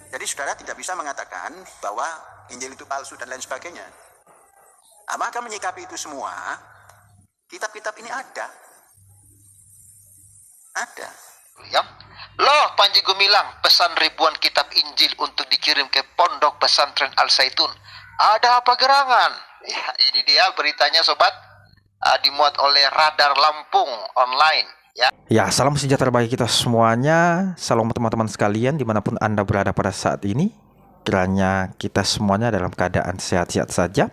Jadi saudara tidak bisa mengatakan bahwa Injil itu palsu dan lain sebagainya. Maka menyikapi itu semua, kitab-kitab ini ada. Ya. Loh, Panji Gumilang pesan ribuan kitab Injil untuk dikirim ke Pondok Pesantren Al Zaitun. Ada apa gerangan? Ya, ini dia beritanya sobat. Dimuat oleh Radar Lampung online. Ya, salam sejahtera bagi kita semuanya. Salam teman-teman sekalian dimanapun Anda berada pada saat ini. Kiranya kita semuanya dalam keadaan sehat-sehat saja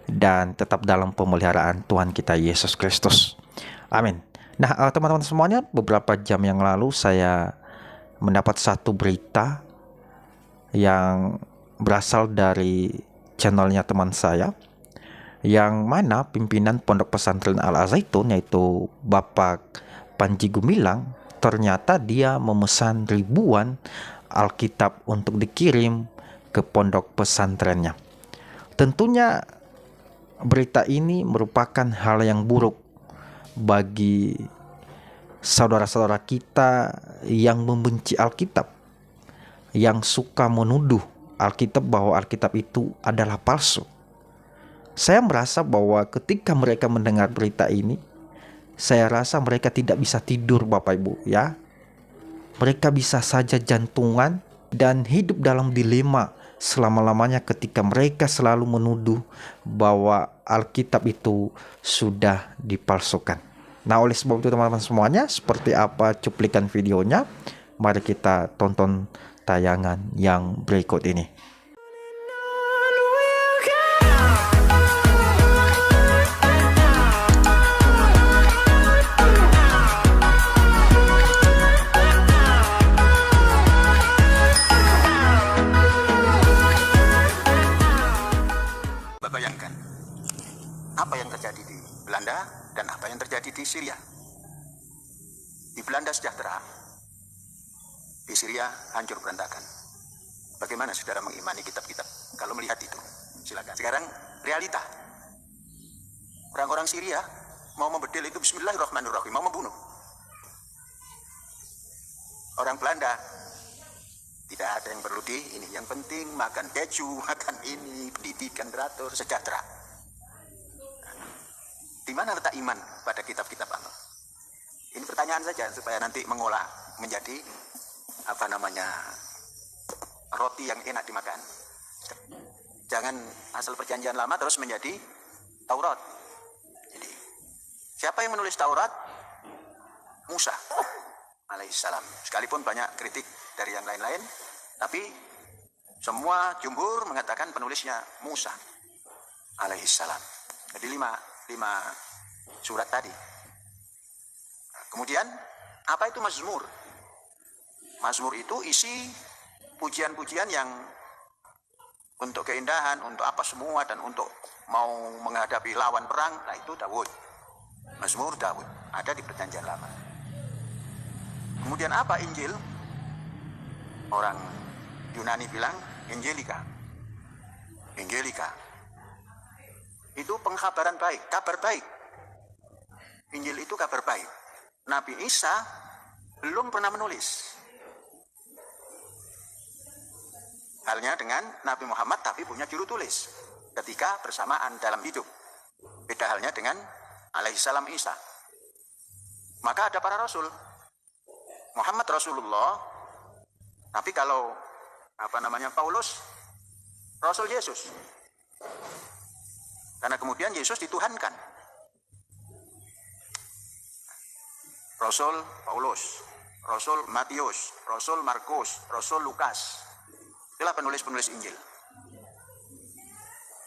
dan tetap dalam pemeliharaan Tuhan kita Yesus Kristus. Amin. Nah, teman-teman semuanya, beberapa jam yang lalu saya mendapat satu berita yang berasal dari channelnya teman saya, yang mana pimpinan Pondok Pesantren Al Zaitun, yaitu Bapak Panji Gumilang, ternyata dia memesan ribuan Alkitab untuk dikirim ke pondok pesantrennya. Tentunya berita ini merupakan hal yang buruk bagi saudara-saudara kita yang membenci Alkitab, yang suka menuduh Alkitab bahwa Alkitab itu adalah palsu. Saya merasa bahwa ketika mereka mendengar berita ini, saya rasa mereka tidak bisa tidur, Bapak Ibu, ya. Mereka bisa saja jantungan dan hidup dalam dilema selama-lamanya ketika mereka selalu menuduh bahwa Alkitab itu sudah dipalsukan. Nah, oleh sebab itu teman-teman semuanya, seperti apa cuplikan videonya? Mari kita tonton tayangan yang berikut ini. Bayangkan apa yang terjadi di Belanda dan apa yang terjadi di Syria. Di Belanda sejahtera, di Syria hancur berantakan. Bagaimana saudara mengimani kitab-kitab kalau melihat itu? Silakan. Sekarang realita. Orang-orang Syria mau membedil itu bismillahirrahmanirrahim, mau membunuh. Orang Belanda tidak ada yang perlu ini, yang penting makan keju, makan ini, pendidikan teratur, sejahtera. Di mana letak iman pada kitab-kitab Allah? Ini pertanyaan saja supaya nanti mengolah menjadi roti yang enak dimakan. Jangan asal perjanjian lama terus menjadi Taurat. Jadi, siapa yang menulis Taurat? Musa alaihissalam. Sekalipun banyak kritik dari yang lain-lain, tapi semua jumhur mengatakan penulisnya Musa alaihissalam. Jadi lima surat tadi. Kemudian apa itu Mazmur? Mazmur itu isi pujian-pujian yang untuk keindahan, untuk apa semua, dan untuk mau menghadapi lawan perang. Nah, itu Daud. Mazmur Daud ada di perjanjian lama. Kemudian apa Injil? Orang Yunani bilang Angelika. Itu pengkabaran baik, kabar baik. Injil itu kabar baik. Nabi Isa belum pernah menulis. Halnya dengan Nabi Muhammad, tapi punya juru tulis ketika bersamaan dalam hidup. Beda halnya dengan alaihissalam Isa. Maka ada para rasul. Muhammad Rasulullah, tapi kalau Paulus, Rasul Yesus. Karena kemudian Yesus dituhankan. Rasul Paulus, Rasul Matius, Rasul Markus, Rasul Lukas. Itulah penulis-penulis Injil.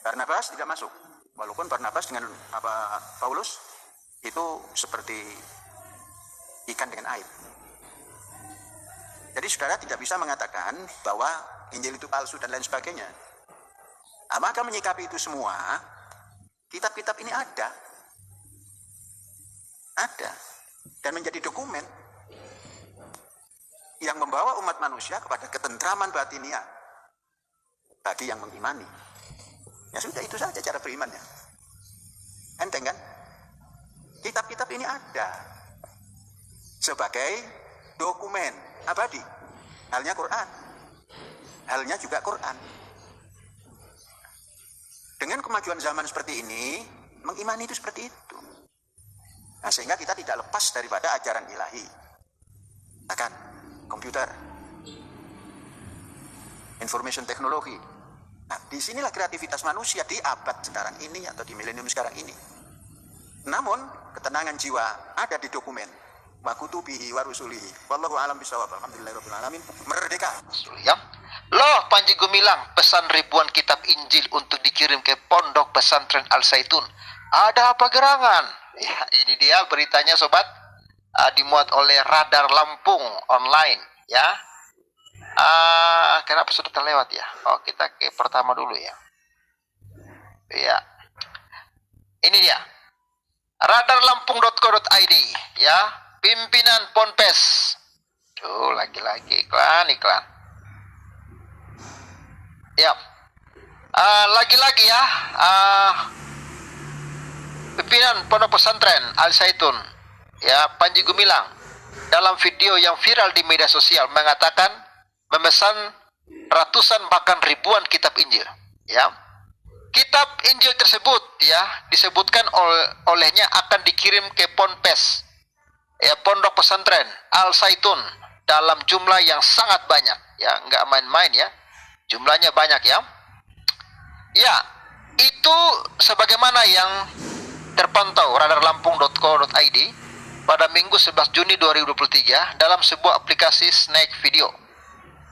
Barnabas tidak masuk. Walaupun Barnabas dengan Paulus itu seperti ikan dengan air. Jadi saudara tidak bisa mengatakan bahwa Injil itu palsu dan lain sebagainya. Maka menyikapi itu semua, kitab-kitab ini ada dan menjadi dokumen yang membawa umat manusia kepada ketentraman batinia bagi yang mengimani. Ya sudah, itu saja cara berimannya. Enteng kan? Kitab-kitab ini ada sebagai dokumen abadi. Halnya Quran. halnya juga Quran. Dengan kemajuan zaman seperti ini, mengimani itu seperti itu. Nah, sehingga kita tidak lepas daripada ajaran ilahi. Akan komputer, information technology. Nah, disinilah kreativitas manusia di abad sekarang ini atau di milenium sekarang ini. Namun, ketenangan jiwa ada di dokumen. Wa kutubihi wa rusulihi. Wallahu a'lam bishawab. Alhamdulillahirabbil alamin. Merdeka. Ya. Loh, Panji Gumilang pesan ribuan kitab Injil untuk dikirim ke Pondok Pesantren Al Zaitun. Ada apa gerangan? Ya, ini dia beritanya sobat. Dimuat oleh Radar Lampung online, ya. Kenapa sudah terlewat ya? Oh, kita ke pertama dulu ya. Ya. Ini dia. Radarlampung.co.id, ya. Pimpinan Ponpes. Tuh, lagi-lagi iklan. Ya. Lagi-lagi ya. Pimpinan Pondok Pesantren Al Zaitun, ya, Panji Gumilang, dalam video yang viral di media sosial mengatakan memesan ratusan bahkan ribuan kitab Injil, ya. Kitab Injil tersebut, ya, disebutkan olehnya akan dikirim ke Ponpes, ya, Pondok Pesantren Al Zaitun, dalam jumlah yang sangat banyak, ya, nggak main-main ya, jumlahnya banyak ya. Ya, itu sebagaimana yang terpantau radarlampung.co.id pada Minggu 11 Juni 2023 dalam sebuah aplikasi snack video.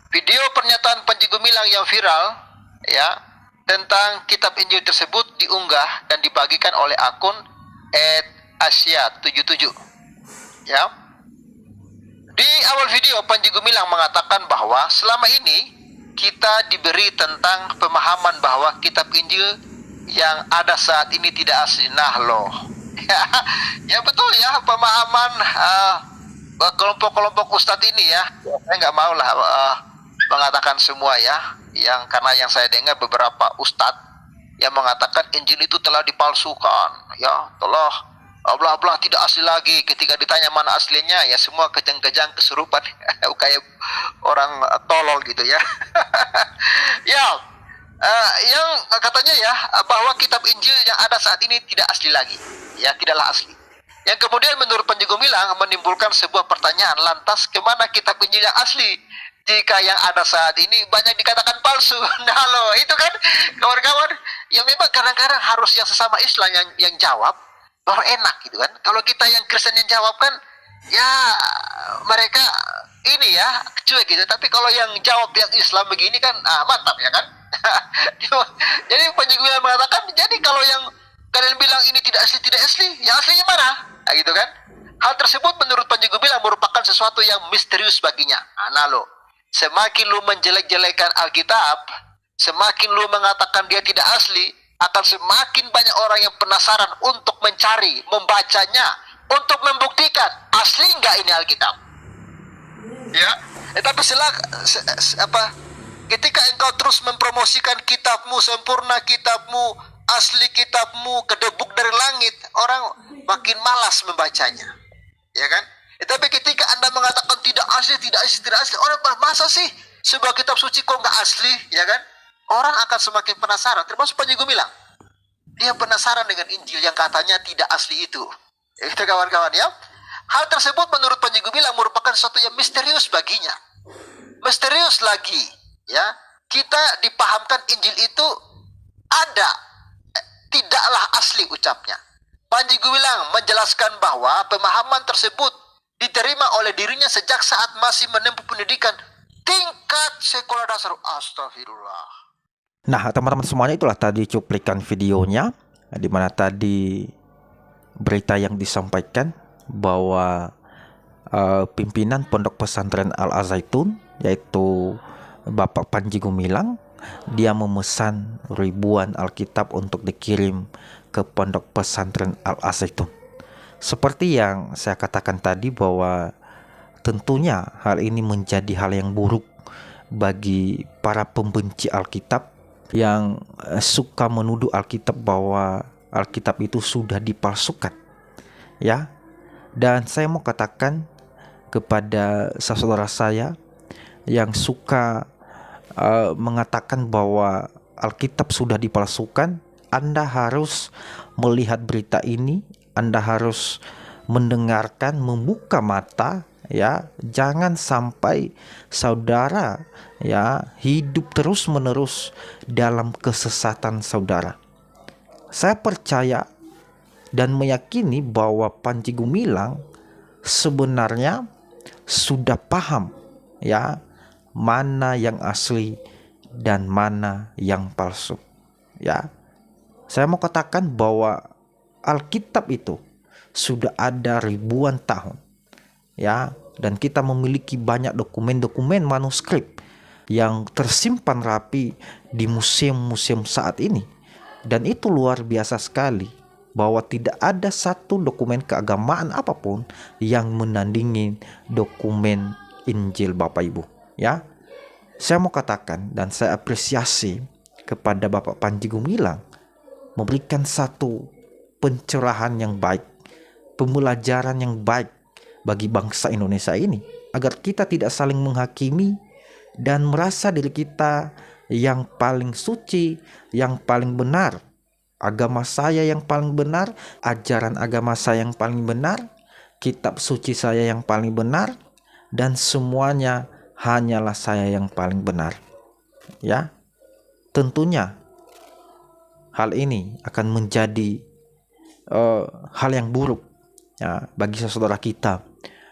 Video pernyataan Panji Gumilang yang viral, ya, tentang kitab Injil tersebut diunggah dan dibagikan oleh akun @asia77, ya. Di awal video Panji Gumilang mengatakan bahwa selama ini kita diberi tentang pemahaman bahwa kitab Injil yang ada saat ini tidak asli. Nah loh, ya betul ya, pemahaman kelompok-kelompok ustadz ini ya. Saya nggak mau lah mengatakan semua ya, karena yang saya dengar beberapa ustadz yang mengatakan Injil itu telah dipalsukan, ya, telah bla tidak asli lagi. Ketika ditanya mana aslinya, ya semua kejang-kejang kesurupan kayak orang tolol gitu ya. Ya, yang katanya ya bahwa kitab Injil yang ada saat ini tidak asli lagi, ya, tidaklah asli. Yang kemudian menurut Panji Gumilang menimbulkan sebuah pertanyaan, lantas kemana kitab Injil yang asli jika yang ada saat ini banyak dikatakan palsu? Nah loh, itu kan kawan-kawan, yang memang kadang-kadang harus yang sesama Islam yang jawab baru enak gitu kan. Kalau kita yang Kristen yang jawab kan, ya mereka ini ya cuek gitu. Tapi kalau yang jawab yang Islam begini kan, mantap ya kan. Jadi Panji Gumilang mengatakan, jadi kalau yang kalian bilang ini tidak asli, yang aslinya mana? Nah, gitu kan. Hal tersebut menurut Panji Gumilang merupakan sesuatu yang misterius baginya. Nah lo, semakin lu menjelek-jelekan Alkitab, semakin lu mengatakan dia tidak asli, akan semakin banyak orang yang penasaran untuk mencari, membacanya, untuk membuktikan asli nggak ini Alkitab. Ya, tapi ketika engkau terus mempromosikan kitabmu sempurna, kitabmu asli, kitabmu kedebuk dari langit, orang makin malas membacanya, ya kan? Tapi ketika Anda mengatakan tidak asli, orang masa sih sebuah kitab suci kok nggak asli, ya kan? Orang akan semakin penasaran, termasuk Panji Gumilang. Dia penasaran dengan Injil yang katanya tidak asli itu. Itu kawan-kawan ya. Hal tersebut menurut Panji Gumilang merupakan sesuatu yang misterius baginya. Misterius lagi, ya. Kita dipahamkan Injil itu ada, tidaklah asli ucapnya. Panji Gumilang menjelaskan bahwa pemahaman tersebut diterima oleh dirinya sejak saat masih menempuh pendidikan tingkat sekolah dasar. Astagfirullah. Nah, teman-teman semuanya, itulah tadi cuplikan videonya, di mana tadi berita yang disampaikan bahwa pimpinan Pondok Pesantren Al Zaitun, yaitu Bapak Panji Gumilang, dia memesan ribuan Alkitab untuk dikirim ke Pondok Pesantren Al Zaitun. Seperti yang saya katakan tadi, bahwa tentunya hal ini menjadi hal yang buruk bagi para pembenci Alkitab yang suka menuduh Alkitab bahwa Alkitab itu sudah dipalsukan, ya. Dan saya mau katakan kepada saudara saya yang suka mengatakan bahwa Alkitab sudah dipalsukan, Anda harus melihat berita ini, Anda harus mendengarkan, membuka mata, ya. Jangan sampai saudara ya hidup terus-menerus dalam kesesatan saudara. Saya percaya dan meyakini bahwa Panji Gumilang sebenarnya sudah paham ya mana yang asli dan mana yang palsu. Ya. Saya mau katakan bahwa Alkitab itu sudah ada ribuan tahun. Ya, dan kita memiliki banyak dokumen-dokumen manuskrip yang tersimpan rapi di museum-museum saat ini. Dan itu luar biasa sekali bahwa tidak ada satu dokumen keagamaan apapun yang menandingi dokumen Injil Bapak Ibu, ya. Saya mau katakan dan saya apresiasi kepada Bapak Panji Gumilang memberikan satu pencerahan yang baik, pembelajaran yang baik bagi bangsa Indonesia ini, agar kita tidak saling menghakimi dan merasa diri kita yang paling suci, yang paling benar. Agama saya yang paling benar, ajaran agama saya yang paling benar, kitab suci saya yang paling benar, dan semuanya hanyalah saya yang paling benar. Ya, tentunya hal ini akan menjadi hal yang buruk ya bagi saudara kita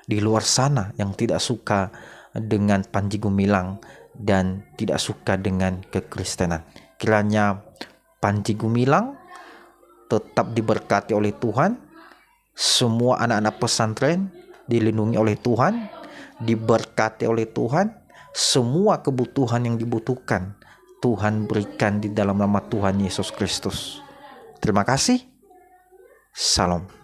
di luar sana yang tidak suka dengan Panji Gumilang dan tidak suka dengan kekristenan. Kiranya Panji Gumilang tetap diberkati oleh Tuhan, semua anak-anak pesantren dilindungi oleh Tuhan, diberkati oleh Tuhan, semua kebutuhan yang dibutuhkan Tuhan berikan di dalam nama Tuhan Yesus Kristus. Terima kasih. Salam.